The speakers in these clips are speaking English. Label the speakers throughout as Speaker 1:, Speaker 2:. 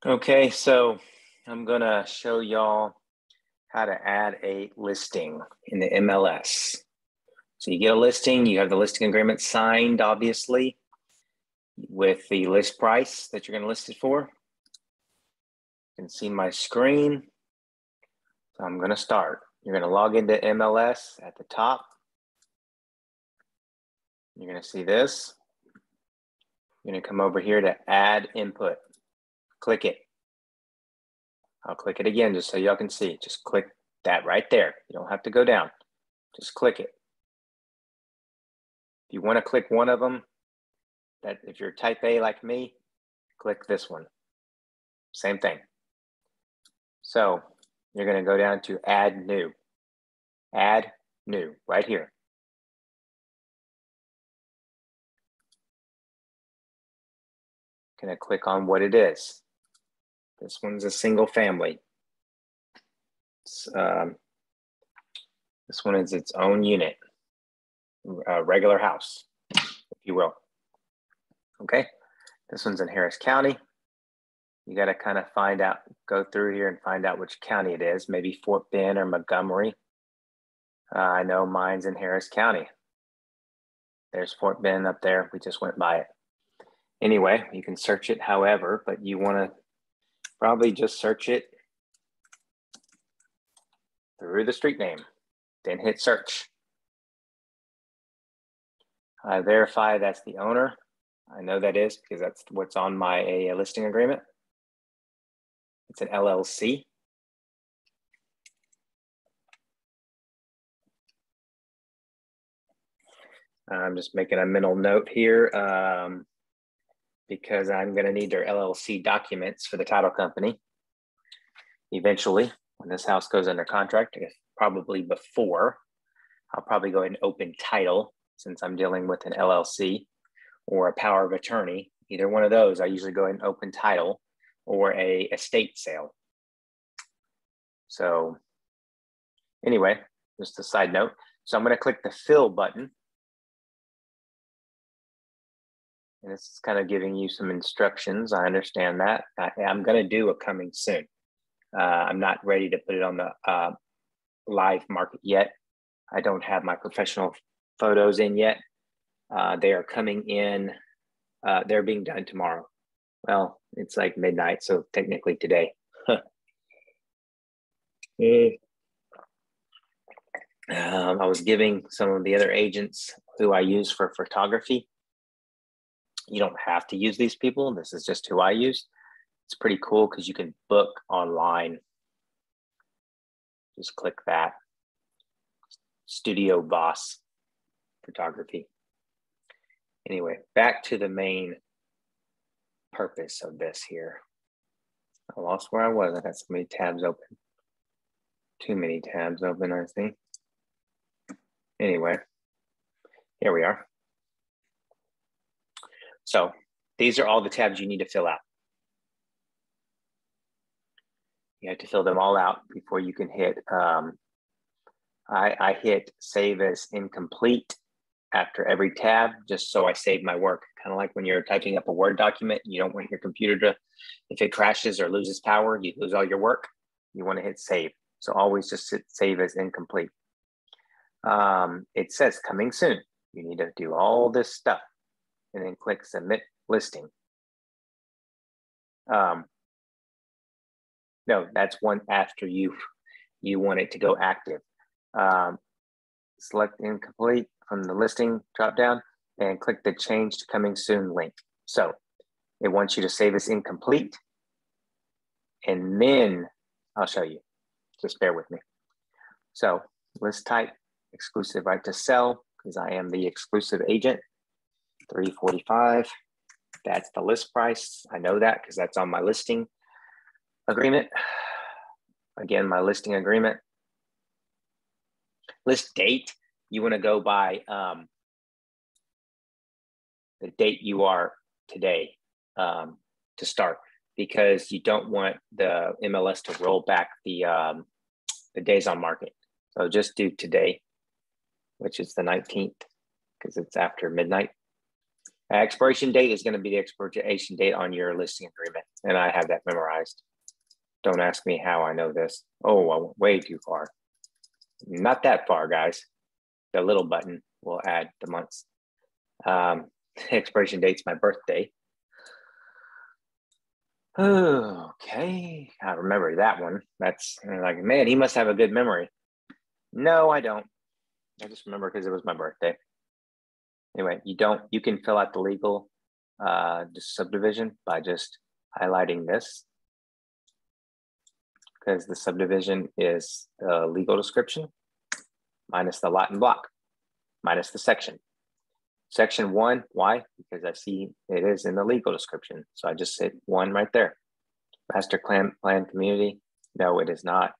Speaker 1: Okay, so I'm gonna show y'all how to add a listing in the MLS. So you get a listing, you have the listing agreement signed, obviously, with the list price that you're gonna list it for. You can see my screen. So I'm gonna start. You're gonna log into MLS at the top. You're gonna see this. You're gonna come over here to add input. Click it. I'll click it again just so y'all can see. Just click that right there. You don't have to go down. Just click it. If you want to click one of them, that if you're type A like me, click this one. Same thing. So you're going to go down to add new. Add new right here. Going to click on what it is. This one's a single family. This one is its own unit, a regular house, if you will. Okay, this one's in Harris County. You got to kind of find out, go through here and find out which county it is, maybe Fort Bend or Montgomery. I know mine's in Harris County. There's Fort Bend up there. We just went by it. Anyway, you can search it however, but you want to probably just search it through the street name, then hit search. I verify that's the owner. I know that is because that's what's on my listing agreement. It's an LLC. I'm just making a mental note here because I'm going to need their LLC documents for the title company. Eventually, when this house goes under contract, probably before, I'll probably go ahead and open title since I'm dealing with an LLC or a power of attorney. Either one of those, I usually go ahead and open title or a estate sale. So anyway, just a side note. So I'm going to click the fill button. And this is kind of giving you some instructions. I understand that. I'm going to do a coming soon. I'm not ready to put it on the live market yet. I don't have my professional photos in yet. They are coming in. They're being done tomorrow. Well, it's like midnight, so technically today. I was giving some of the other agents who I use for photography. You don't have to use these people. This is just who I use. It's pretty cool because you can book online. Just click that. Studio Boss Photography. Anyway, back to the main purpose of this here. I lost where I was. I got so many tabs open. Too many tabs open, I think. Anyway, here we are. So these are all the tabs you need to fill out. You have to fill them all out before you can hit, I hit save as incomplete after every tab, just so I save my work. Kind of like when you're typing up a Word document, you don't want your computer to, if it crashes or loses power, you lose all your work. You want to hit save. So always just hit save as incomplete. It says coming soon. You need to do all this stuff and then click submit listing. No, that's one after you want it to go active. Select incomplete from the listing drop down and click the change to coming soon link. So it wants you to save as incomplete, and then I'll show you. Just bear with me. So list type, exclusive right to sell, because I am the exclusive agent, $345. That's the list price. I know that because that's on my listing agreement. Again, my listing agreement. List date, you want to go by the date you are today to start, because you don't want the MLS to roll back the days on market. So just do today, which is the 19th, because it's after midnight. Expiration date is going to be the expiration date on your listing agreement. And I have that memorized. Don't ask me how I know this. Oh, I went way too far. Not that far, guys. The little button will add the months. Expiration date's my birthday. Okay, I remember that one. That's like, man, he must have a good memory. No, I don't. I just remember because it was my birthday. Anyway, you can fill out the legal subdivision by just highlighting this, because the subdivision is the legal description minus the lot and block, minus the section. Section 1, why? Because I see it is in the legal description. So I just hit 1 right there. Master plan community. No, it is not.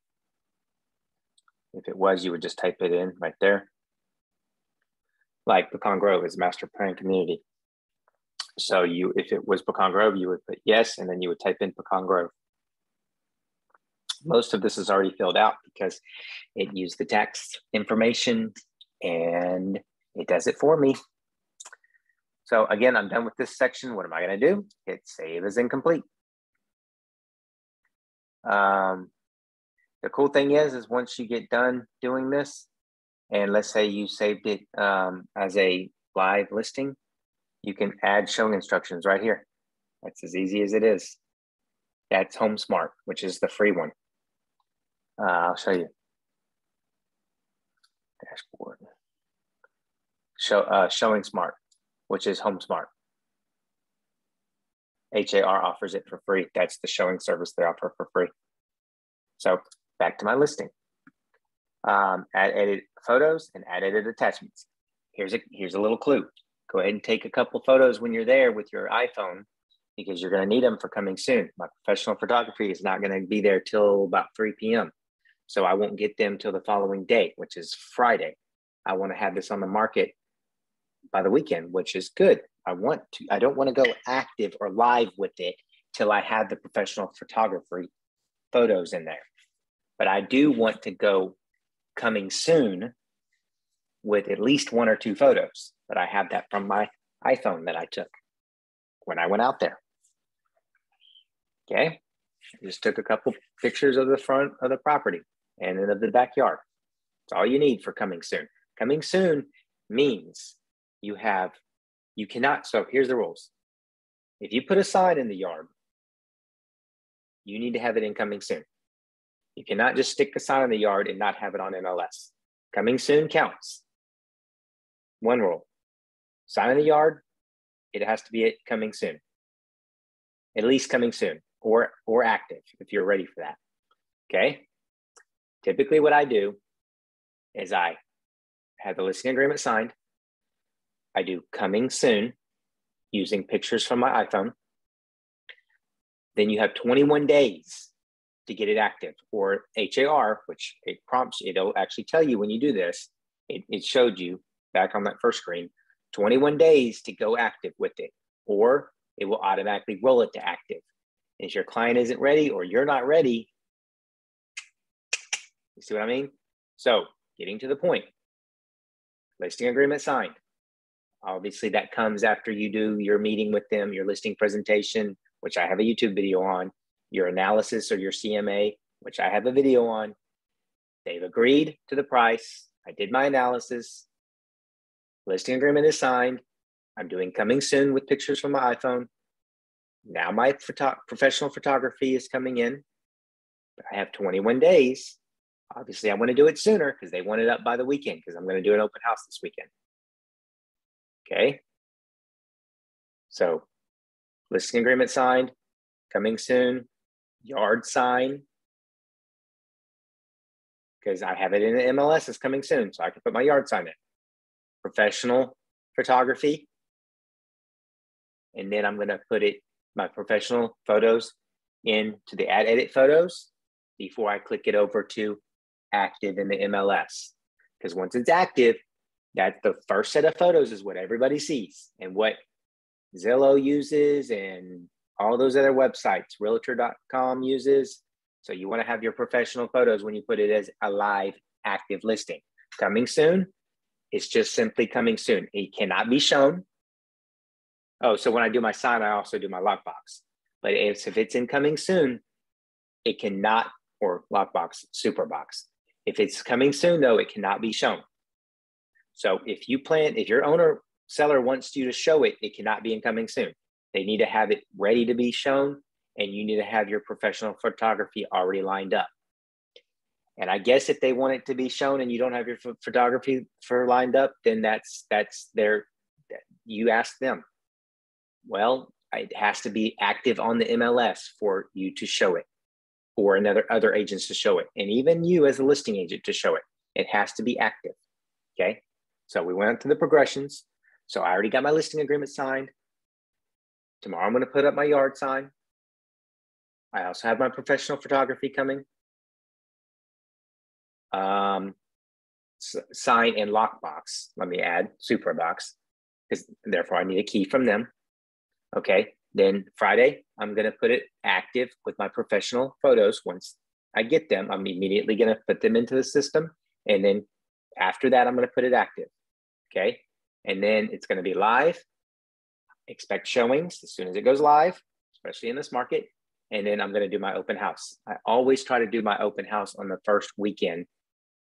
Speaker 1: If it was, you would just type it in right there. Like Pecan Grove is master plan community. So if it was Pecan Grove, you would put yes, and then you would type in Pecan Grove. Most of this is already filled out because it used the tax information and it does it for me. So again, I'm done with this section. What am I going to do? Hit save as incomplete. The cool thing is once you get done doing this, and let's say you saved it as a live listing, you can add showing instructions right here. That's as easy as it is. That's HomeSmart, which is the free one. I'll show you. Dashboard. Showing Smart, which is HomeSmart. HAR offers it for free. That's the showing service they offer for free. So back to my listing. Add edit photos and add edit attachments. Here's a little clue. Go ahead and take a couple photos when you're there with your iPhone, because you're going to need them for coming soon. My professional photography is not going to be there till about 3 p.m. So I won't get them till the following day, which is Friday. I want to have this on the market by the weekend, which is good. I don't want to go active or live with it till I have the professional photography photos in there. But I do want to go coming soon with at least 1 or 2 photos. But I have that from my iPhone that I took when I went out there. Okay, I just took a couple pictures of the front of the property and then of the backyard. That's all you need for coming soon. Coming soon means you cannot, so here's the rules. If you put a sign in the yard, you need to have it in coming soon. You cannot just stick the sign in the yard and not have it on MLS. Coming soon counts. One rule. Sign in the yard, it has to be coming soon. At least coming soon, or active if you're ready for that. Okay? Typically what I do is I have the listing agreement signed. I do coming soon using pictures from my iPhone. Then you have 21 days to get it active, or HAR, which it prompts, it'll actually tell you when you do this. It showed you back on that first screen, 21 days to go active with it, or it will automatically roll it to active. If your client isn't ready or you're not ready, you see what I mean? So getting to the point, listing agreement signed. Obviously that comes after you do your meeting with them, your listing presentation, which I have a YouTube video on, your analysis or your CMA, which I have a video on. They've agreed to the price. I did my analysis. Listing agreement is signed. I'm doing coming soon with pictures from my iPhone. Now my professional photography is coming in. I have 21 days. Obviously, I want to do it sooner because they want it up by the weekend, because I'm going to do an open house this weekend. Okay. So listing agreement signed, coming soon, yard sign, because I have it in the MLS, it's coming soon, so I can put my yard sign in. Professional photography, and then I'm going to put my professional photos into the add edit photos before I click it over to active in the MLS. Because once it's active, that's the first set of photos is what everybody sees, and what Zillow uses and all those other websites, realtor.com uses. So you want to have your professional photos when you put it as a live active listing. Coming soon, it's just simply coming soon. It cannot be shown. Oh, so when I do my sign, I also do my lockbox. But if it's incoming soon, it cannot, or lockbox, superbox. If it's coming soon, though, it cannot be shown. So if your owner seller wants you to show it, it cannot be incoming soon. They need to have it ready to be shown, and you need to have your professional photography already lined up. And I guess if they want it to be shown and you don't have your photography lined up, then that's you ask them. Well, it has to be active on the MLS for you to show it, or other agents to show it, and even you as a listing agent to show it. It has to be active. Okay. So we went through the progressions. So I already got my listing agreement signed. Tomorrow I'm going to put up my yard sign. I also have my professional photography coming. Sign and lockbox. Let me add superbox, because therefore I need a key from them. Okay. Then Friday, I'm going to put it active with my professional photos. Once I get them, I'm immediately going to put them into the system. And then after that, I'm going to put it active. Okay. And then it's going to be live. Expect showings as soon as it goes live, especially in this market. And then I'm going to do my open house. I always try to do my open house on the first weekend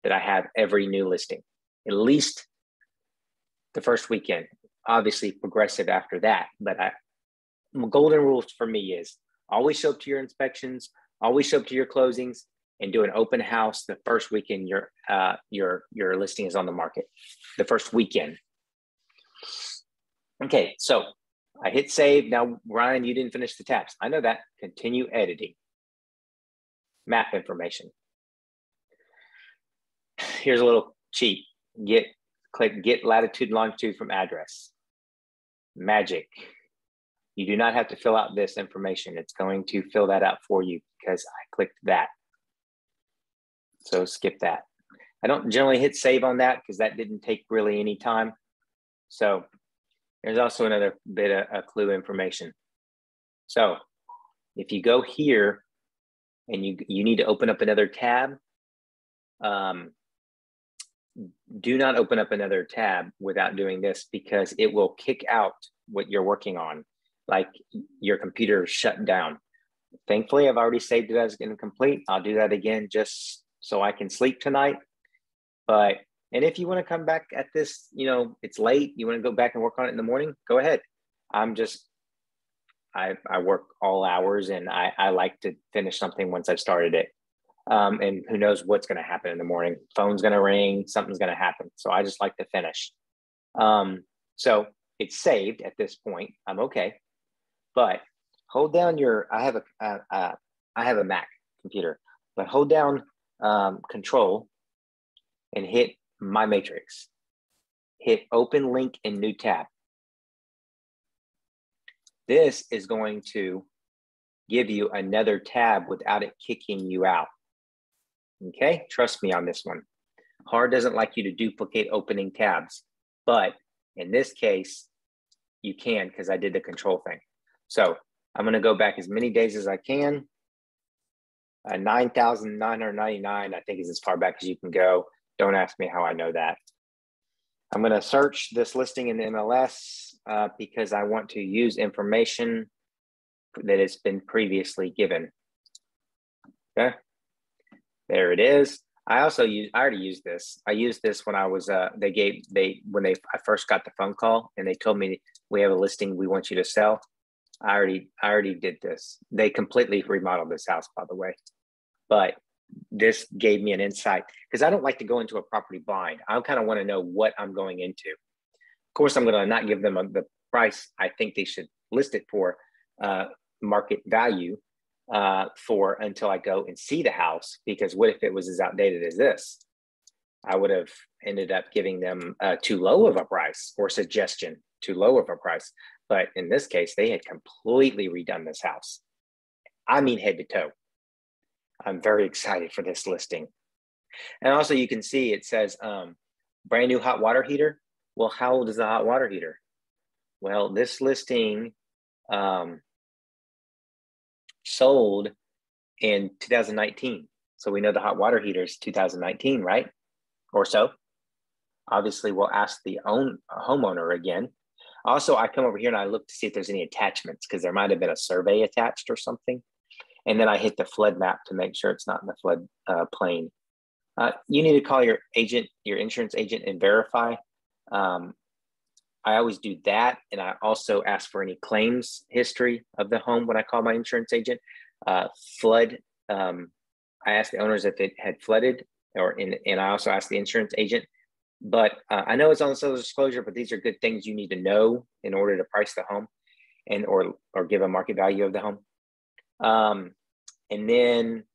Speaker 1: that I have every new listing, at least the first weekend. Obviously progressive after that, but golden rules for me is always show up to your inspections, always show up to your closings, and do an open house the first weekend your listing is on the market, the first weekend. Okay, so I hit save. Now, Ryan, you didn't finish the tabs. I know that. Continue editing. Map information. Here's a little cheat. Click get latitude, longitude from address. Magic. You do not have to fill out this information. It's going to fill that out for you because I clicked that. So skip that. I don't generally hit save on that because that didn't take really any time. So there's also another bit of clue information. So if you go here and you need to open up another tab, do not open up another tab without doing this, because it will kick out what you're working on, like your computer shut down. Thankfully, I've already saved it as incomplete. I'll do that again just so I can sleep tonight. And if you want to come back at this, it's late, you want to go back and work on it in the morning, go ahead. I work all hours, and I like to finish something once I've started it. And who knows what's going to happen in the morning. Phone's going to ring, something's going to happen. So I just like to finish. So it's saved at this point. I'm okay. But hold down I have a Mac computer, but hold down Control and hit My Matrix. Hit Open Link in New Tab. This is going to give you another tab without it kicking you out. Okay, trust me on this one. HAR doesn't like you to duplicate opening tabs, but in this case, you can, because I did the control thing. So I'm going to go back as many days as I can. 9,999, I think, is as far back as you can go. Don't ask me how I know that. I'm going to search this listing in the MLS because I want to use information that has been previously given. Okay, there it is. I already used this. I used this when I was, I first got the phone call and they told me, we have a listing we want you to sell. I already did this. They completely remodeled this house, by the way, but this gave me an insight, because I don't like to go into a property blind. I kind of want to know what I'm going into. Of course, I'm going to not give them the price I think they should list it for, market value, until I go and see the house, because what if it was as outdated as this? I would have ended up giving them too low of a price, or suggestion too low of a price. But in this case, they had completely redone this house. I mean, head to toe. I'm very excited for this listing. And also you can see it says brand new hot water heater. Well, how old is the hot water heater? Well, this listing sold in 2019. So we know the hot water heater is 2019, right? Or so. Obviously, we'll ask the homeowner again. Also, I come over here and I look to see if there's any attachments because there might have been a survey attached or something. And then I hit the flood map to make sure it's not in the flood plain. You need to call your agent, your insurance agent, and verify. I always do that. And I also ask for any claims history of the home when I call my insurance agent. Flood, I asked the owners if it had flooded, and I also asked the insurance agent. But I know it's on the seller's disclosure, but these are good things you need to know in order to price the home and or give a market value of the home. And then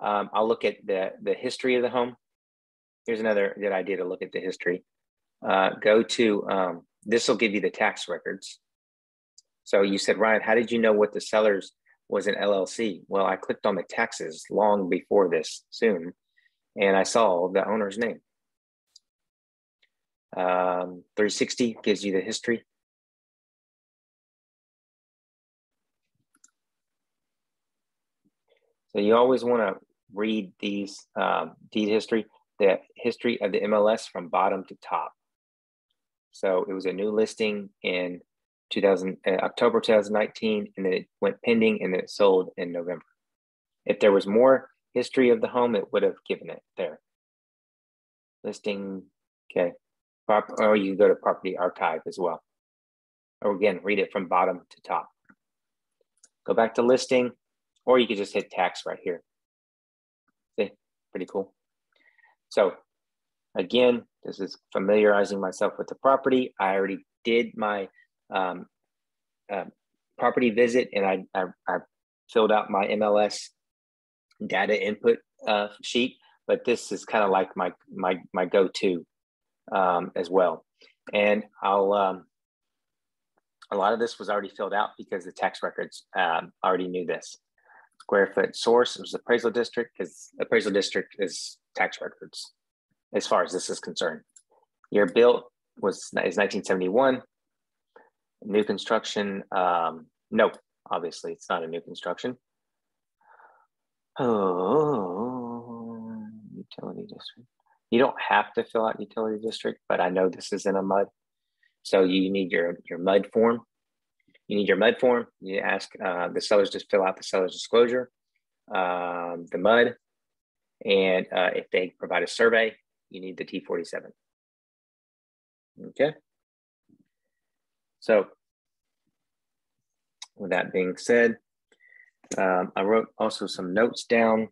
Speaker 1: I'll look at the history of the home. Here's another good idea to look at the history. Go to, this will give you the tax records. So you said, Ryan, how did you know what the seller's was an LLC? Well, I clicked on the taxes long before this soon, and I saw the owner's name. 360 gives you the history. So you always want to read these deed history, the history of the MLS from bottom to top. So it was a new listing in October 2019, and then it went pending and then it sold in November. If there was more history of the home, it would have given it there. Listing, okay. Or you can go to property archive as well. Or again, read it from bottom to top. Go back to listing, or you could just hit tax right here. See, pretty cool. So again, this is familiarizing myself with the property. I already did my property visit, and I filled out my MLS data input sheet, but this is kind of like my go-to as well. And I'll a lot of this was already filled out because the tax records already knew this. Square foot source was appraisal district, because appraisal district is tax records as far as this is concerned. Year built is 1971. New construction, nope, obviously it's not a new construction. Oh, utility district. You don't have to fill out utility district, but I know this is in a MUD. So you need your MUD form. You need your MUD form. You ask the sellers to fill out the seller's disclosure, the MUD, and if they provide a survey, you need the T47. Okay. So with that being said, I wrote also some notes down.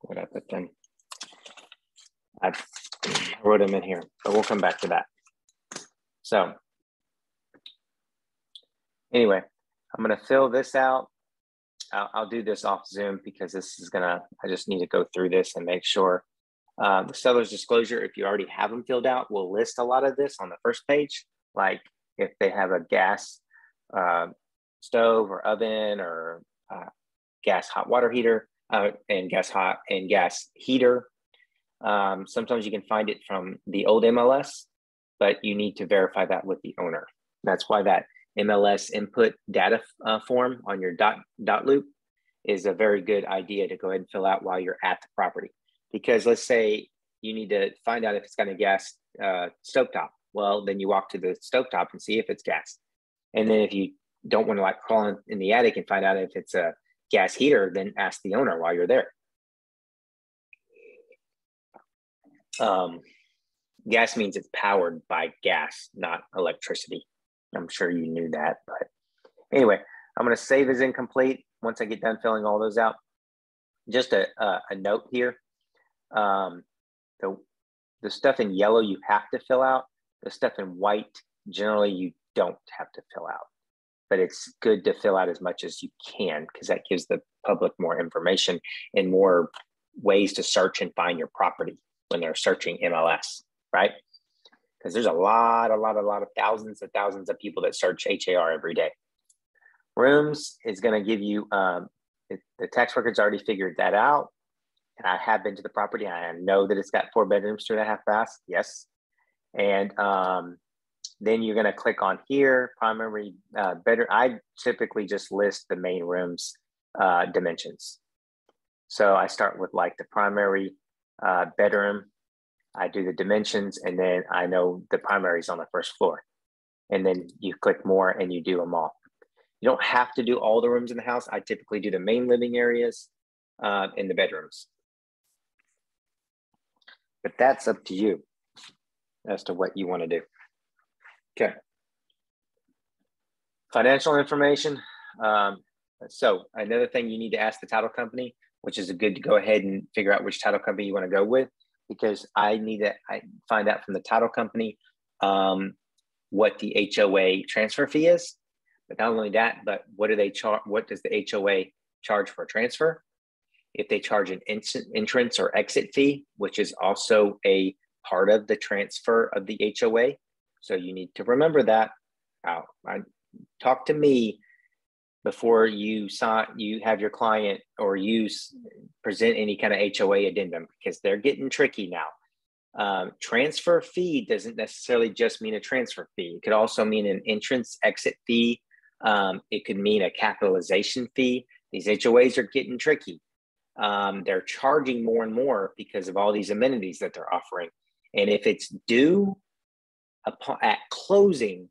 Speaker 1: What did I put them? I wrote them in here, but we'll come back to that. So anyway, I'm gonna fill this out. I'll do this off Zoom because this is I just need to go through this and make sure. The seller's disclosure, if you already have them filled out, will list a lot of this on the first page. Like if they have a gas stove or oven or gas hot water heater and gas heater. Sometimes you can find it from the old MLS, but you need to verify that with the owner. That's why that MLS input data form on your dot loop is a very good idea to go ahead and fill out while you're at the property. Because let's say you need to find out if it's got a gas stovetop. Well, then you walk to the stovetop and see if it's gas. And then if you don't want to like crawl in the attic and find out if it's a gas heater, then ask the owner while you're there. Gas means it's powered by gas, not electricity. I'm sure you knew that, but anyway, I'm going to save as incomplete once I get done filling all those out. Just a note here. The stuff in yellow you have to fill out. The stuff in white, generally you don't have to fill out, but it's good to fill out as much as you can because that gives the public more information and more ways to search and find your property when they're searching MLS, right? Because there's a lot of thousands of people that search HAR every day. Rooms is going to give you, the tax record's already figured that out. And I have been to the property. I know that it's got 4 bedrooms, 2.5 baths. Yes. And then you're going to click on here, primary bedroom. I typically just list the main room's dimensions. So I start with like the primary bedroom I do the dimensions, and then I know the primary is on the first floor. And then you click more and you do them all. You don't have to do all the rooms in the house. I typically do the main living areas and the bedrooms. But that's up to you as to what you want to do. Okay. Financial information. So another thing you need to ask the title company, which is good to go ahead and figure out which title company you want to go with, because I find out from the title company what the HOA transfer fee is. But not only that, but what do they charge? What does the HOA charge for transfer? If they charge an entrance or exit fee, which is also a part of the transfer of the HOA. So you need to remember that. Talk to me before you have your client or present any kind of HOA addendum, because they're getting tricky now. Transfer fee doesn't necessarily just mean a transfer fee. It could also mean an entrance exit fee. It could mean a capitalization fee. These HOAs are getting tricky. They're charging more and more because of all these amenities that they're offering. And if it's due at closing,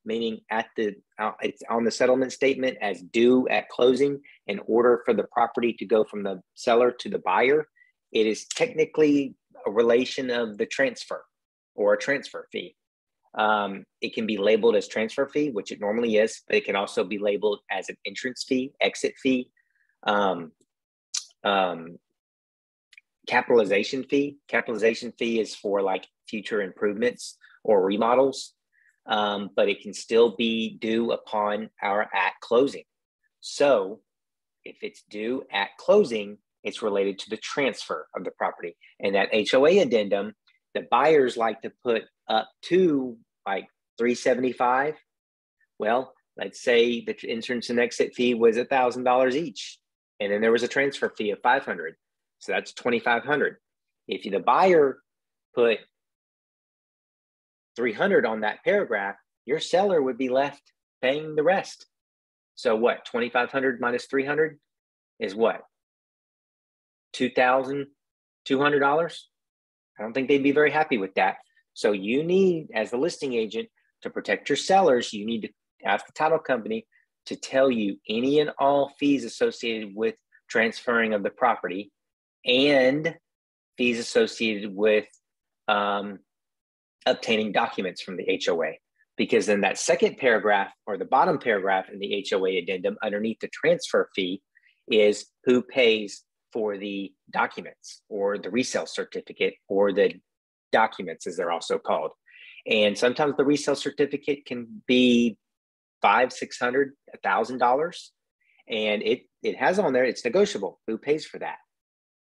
Speaker 1: meaning it's on the settlement statement as due at closing, in order for the property to go from the seller to the buyer, it is technically a relation of the transfer or a transfer fee. It can be labeled as transfer fee, which it normally is, but it can also be labeled as an entrance fee, exit fee, capitalization fee. Capitalization fee is for like future improvements or remodels, but it can still be due upon at closing. So if it's due at closing, it's related to the transfer of the property. And that HOA addendum, the buyers like to put up to like $375. Well, let's say the entrance and exit fee was $1,000 each, and then there was a transfer fee of $500. So that's $2,500. If the buyer put $300 on that paragraph, your seller would be left paying the rest. So what? $2,500 minus $300 is what? $2,200. I don't think they'd be very happy with that. So you need, as the listing agent, to protect your sellers, you need to ask the title company to tell you any and all fees associated with transferring of the property and fees associated with obtaining documents from the HOA. Because in that second paragraph or the bottom paragraph in the HOA addendum underneath the transfer fee is who pays for the documents or the resale certificate or the documents, as they're also called. And sometimes the resale certificate can be $500, $600, $1,000. And it has on there, it's negotiable, who pays for that.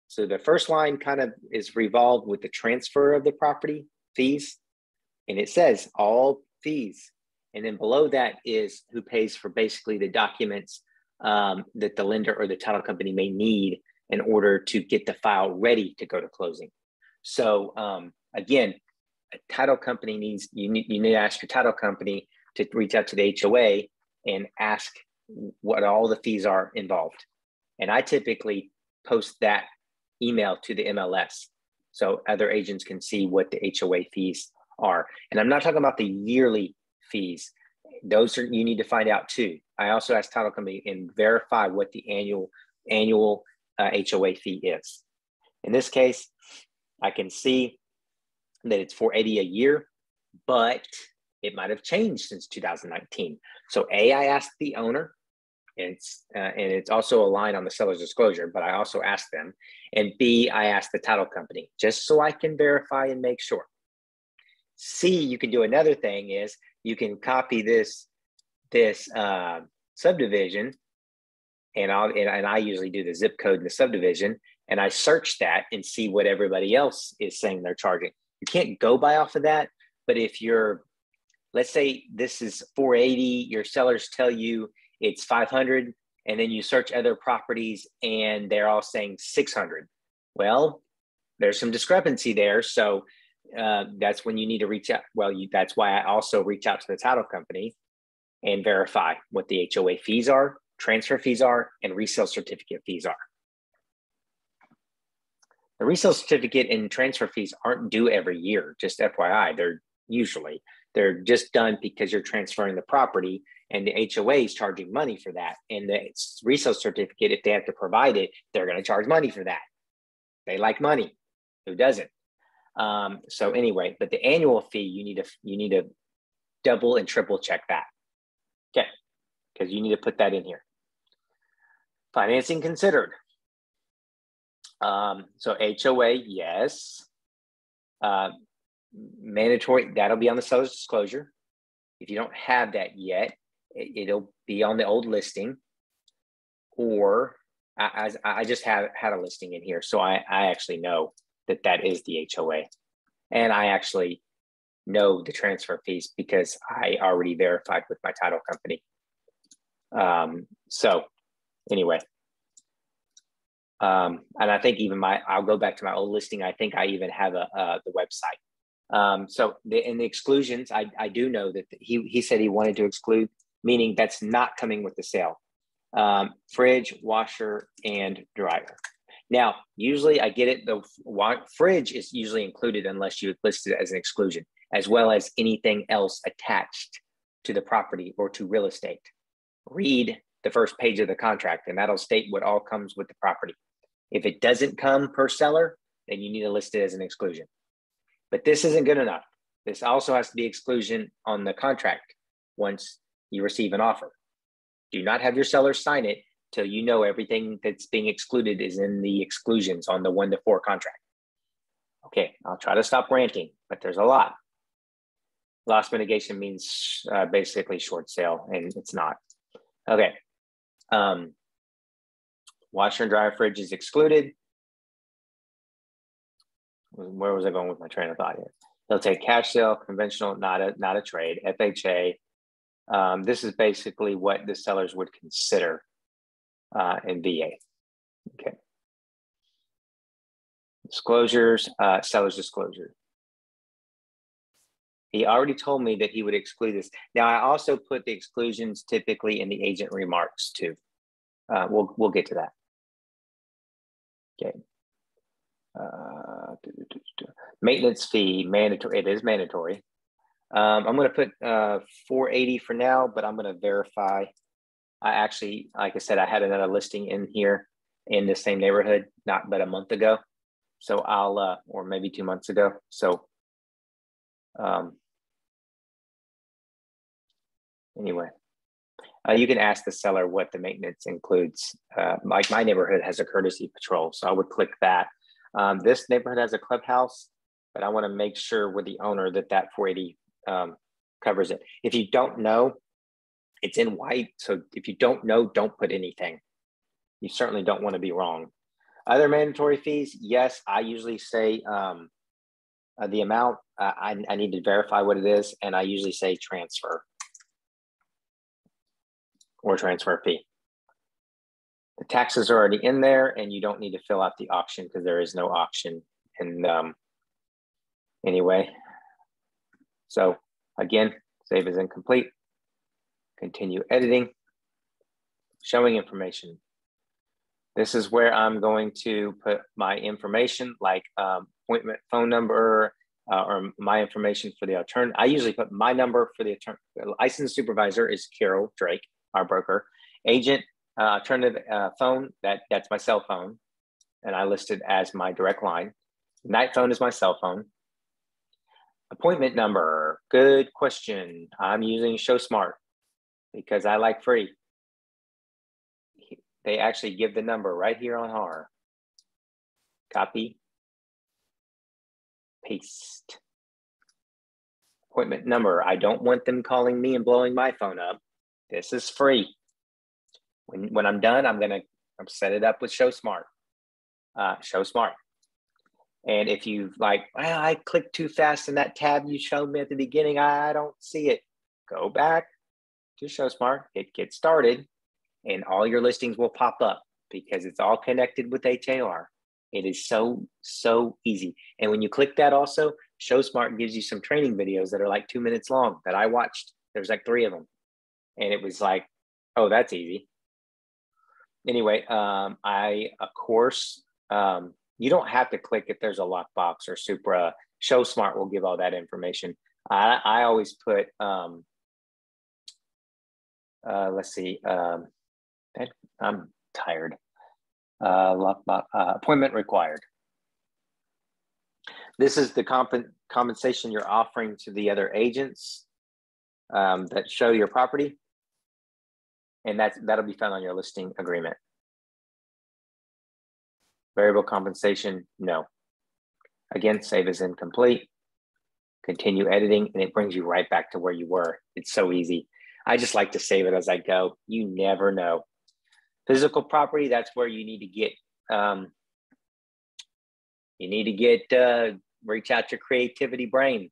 Speaker 1: So the first line kind of is revolved with the transfer of the property fees. And it says all fees. And then below that is who pays for basically the documents that the lender or the title company may need in order to get the file ready to go to closing. So again, a title company you need to ask your title company to reach out to the HOA and ask what all the fees are involved. And I typically post that email to the MLS so other agents can see what the HOA fees are. And I'm not talking about the yearly fees. Those are, you need to find out too. I also ask title company and verify what the annual HOA fee is. In this case, I can see that it's $480 a year, but it might have changed since 2019. So A, I asked the owner, and it's also a line on the seller's disclosure, but I also asked them. And B, I asked the title company, just so I can verify and make sure. C, you can do another thing is you can copy this subdivision, and I usually do the zip code in the subdivision, and I search that and see what everybody else is saying they're charging. You can't go by off of that, but if let's say this is $480, your sellers tell you it's $500, and then you search other properties and they're all saying $600. Well, there's some discrepancy there. So that's when you need to reach out. Well, that's why I also reach out to the title company and verify what the HOA fees are, transfer fees are, and resale certificate fees are. The resale certificate and transfer fees aren't due every year, just FYI. They're just done because you're transferring the property and the HOA is charging money for that. And the resale certificate, if they have to provide it, they're going to charge money for that. They like money. Who doesn't? So anyway, but the annual fee, you need to double and triple check that. Okay, because you need to put that in here. Financing considered. So HOA, yes. Mandatory, that'll be on the seller's disclosure. If you don't have that yet, it'll be on the old listing, or I just had a listing in here. So I actually know that is the HOA. And I actually know the transfer fees because I already verified with my title company. So anyway, and I think even I'll go back to my old listing. I think I even have the website. So in the exclusions, I do know that he said he wanted to exclude, meaning that's not coming with the sale. Fridge, washer, and dryer. Now, usually I get it. The fridge is usually included unless you list it as an exclusion, as well as anything else attached to the property or to real estate. Read the first page of the contract, and that'll state what all comes with the property. If it doesn't come per seller, then you need to list it as an exclusion. But this isn't good enough. This also has to be exclusion on the contract once you receive an offer. Do not have your seller sign it till you know everything that's being excluded is in the exclusions on the 1 to 4 contract. Okay, I'll try to stop ranting, but there's a lot. Loss mitigation means basically short sale, and it's not. Okay. Washer and dryer fridge is excluded. Where was I going with my train of thought here? They'll take cash sale, conventional, not a trade, FHA. This is basically what the sellers would consider in VA. Okay. Disclosures, seller's disclosure. He already told me that he would exclude this. Now, I also put the exclusions typically in the agent remarks too. We'll get to that. Okay. Maintenance fee, mandatory. It is mandatory. I'm going to put $480 for now, but I'm going to verify. I actually, like I said, I had another listing in here in the same neighborhood, not but a month ago. So I'll, or maybe 2 months ago. So anyway, you can ask the seller what the maintenance includes. Like my neighborhood has a courtesy patrol, so I would click that. This neighborhood has a clubhouse, but I want to make sure with the owner that 480 covers it. If you don't know, it's in white. So if you don't know, don't put anything. You certainly don't want to be wrong. Other mandatory fees, yes, I usually say the amount. I need to verify what it is, and I usually say transfer or transfer fee. The taxes are already in there, and you don't need to fill out the auction because there is no auction. And anyway, so again, save as incomplete. Continue editing, showing information. This is where I'm going to put my information, like appointment phone number or my information for the attorney. I usually put my number for the attorney. The licensed supervisor is Carol Drake, our broker. Agent, alternative phone, that's my cell phone, and I listed as my direct line. Night phone is my cell phone. Appointment number, good question. I'm using ShowSmart because I like free. They actually give the number right here on HAR. Copy, paste. Appointment number. I don't want them calling me and blowing my phone up. This is free. When I'm done, I'm set it up with ShowSmart. ShowSmart. And if you like, well, I clicked too fast in that tab you showed me at the beginning, I don't see it. Go back to ShowSmart, hit get started, and all your listings will pop up because it's all connected with HAR. It is so easy. And when you click that also, ShowSmart gives you some training videos that are like 2 minutes long that I watched. There's like 3 of them. And it was like, oh, that's easy. Anyway, I, of course, You don't have to click if there's a lockbox or Supra. Show Smart will give all that information. I always put, let's see, I'm tired. Appointment required. This is the compensation you're offering to the other agents that show your property. And that'll be found on your listing agreement. Variable compensation, no. Again, save as incomplete. Continue editing, and it brings you right back to where you were. It's so easy. I just like to save it as I go. You never know. Physical property, that's where you need to get, reach out your creativity brain.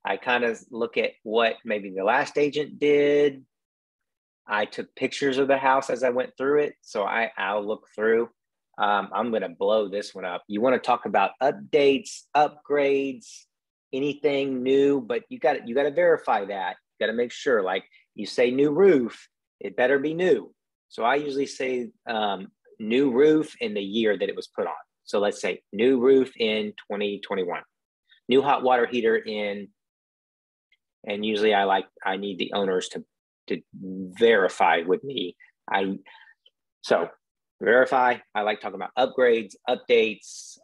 Speaker 1: I kind of look at what maybe the last agent did. I took pictures of the house as I went through it. So I'll look through. I'm going to blow this one up. You want to talk about updates, upgrades, anything new, but you got to verify that. You got to make sure, like you say new roof, it better be new. So I usually say new roof in the year that it was put on. So let's say new roof in 2021, new hot water heater in, and usually I need the owners to verify with me. So verify, I like talking about upgrades, updates.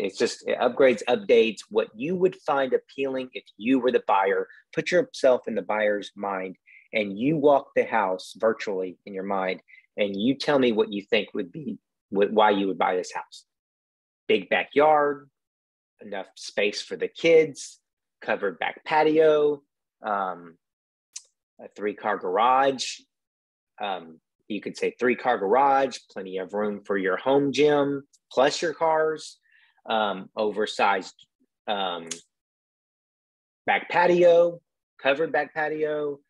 Speaker 1: It's just upgrades, updates, what you would find appealing if you were the buyer. Put yourself in the buyer's mind and you walk the house virtually in your mind and you tell me what you think would be, why you would buy this house. Big backyard, enough space for the kids, covered back patio, a 3-car garage. You could say 3-car garage, plenty of room for your home gym, plus your cars, oversized back patio, covered back patio.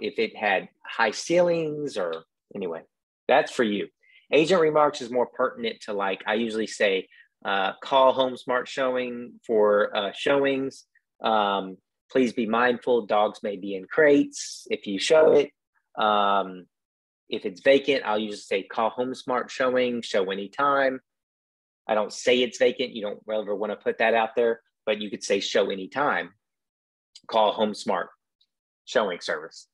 Speaker 1: If it had high ceilings or anyway, that's for you. Agent remarks is more pertinent to, like, I usually say, call Home Smart Showing for showings. Please be mindful, dogs may be in crates if you show it. If it's vacant, I'll usually say call Home Smart Showing, show anytime. I don't say it's vacant. You don't ever want to put that out there, but you could say show anytime. Call Home Smart Showing service.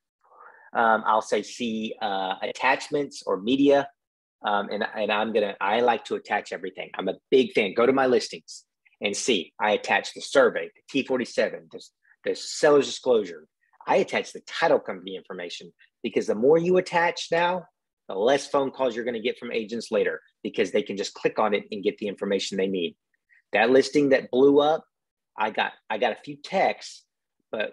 Speaker 1: I'll say see attachments or media. I like to attach everything. I'm a big fan. Go to my listings and see. I attach the survey, the T47, the seller's disclosure. I attach the title company information because the more you attach now, the less phone calls you're going to get from agents later because they can just click on it and get the information they need. That listing that blew up, I got a few texts, but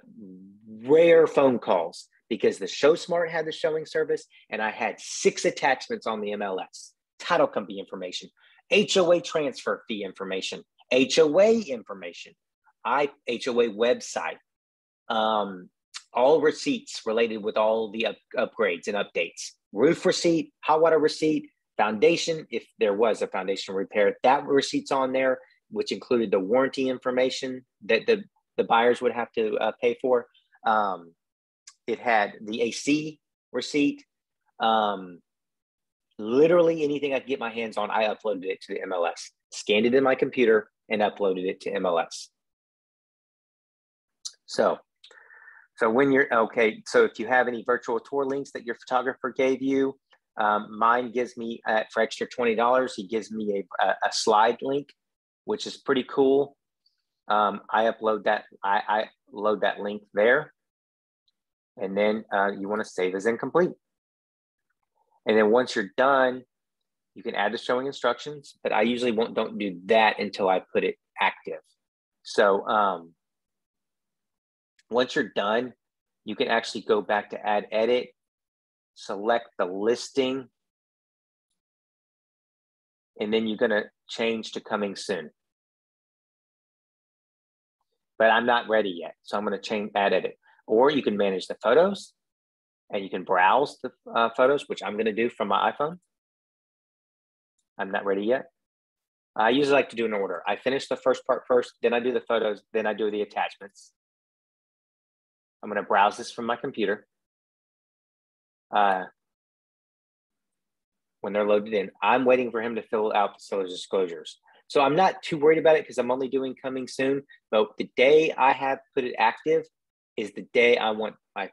Speaker 1: rare phone calls because the Show Smart had the showing service and I had 6 attachments on the MLS, title company information, HOA transfer fee information, HOA information, HOA website, all receipts related with all the upgrades and updates, roof receipt, hot water receipt, foundation, if there was a foundation repair, that receipt's on there, which included the warranty information that the buyers would have to pay for. It had the AC receipt. Literally anything I could get my hands on, I uploaded it to the MLS, scanned it in my computer, and uploaded it to MLS. So when you're, okay, so if you have any virtual tour links that your photographer gave you, mine gives me, for extra $20, he gives me a slide link, which is pretty cool. I upload that, I load that link there. And then you want to save as incomplete. And then once you're done, you can add the showing instructions, but I usually don't do that until I put it active. So once you're done, you can actually go back to add edit, select the listing, and then you're going to change to coming soon. But I'm not ready yet, so I'm going to add edit. Or you can manage the photos and you can browse the photos, which I'm going to do from my iPhone. I'm not ready yet. I usually like to do an order. I finish the first part first, then I do the photos, then I do the attachments. I'm going to browse this from my computer. When they're loaded in, I'm waiting for him to fill out the seller's disclosures. So I'm not too worried about it because I'm only doing coming soon. But the day I have put it active is the day I want my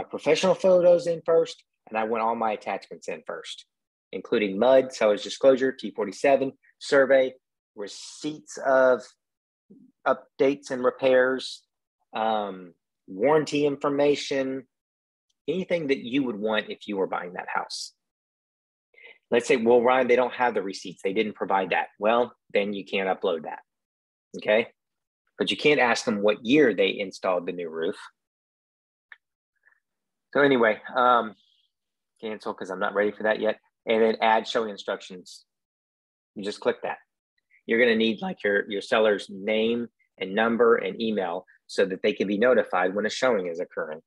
Speaker 1: professional photos in first, and I want all my attachments in first, including MUD, seller's disclosure, T47, survey, receipts of updates and repairs, warranty information, anything that you would want if you were buying that house. Let's say, well, Ryan, they don't have the receipts. They didn't provide that. Well, then you can't upload that, okay? But you can't ask them what year they installed the new roof. So anyway, cancel because I'm not ready for that yet. And then add showing instructions. You just click that. You're gonna need like your seller's name and number and email so that they can be notified when a showing is occurring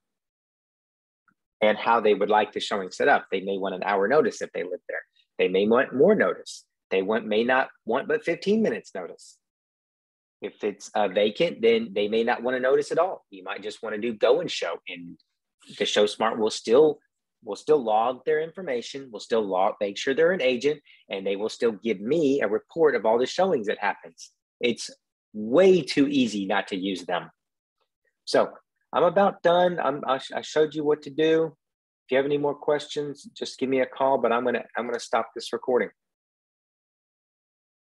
Speaker 1: and how they would like the showing set up. They may want an hour notice if they live there. They may want more notice. They may not want but 15 minutes notice. If it's vacant, then they may not want to notice at all. You might just want to do go and show, and the Show Smart will still log their information. Will still make sure they're an agent, and they will still give me a report of all the showings that happens. It's way too easy not to use them. So I'm about done. I showed you what to do. If you have any more questions, just give me a call. But I'm gonna stop this recording.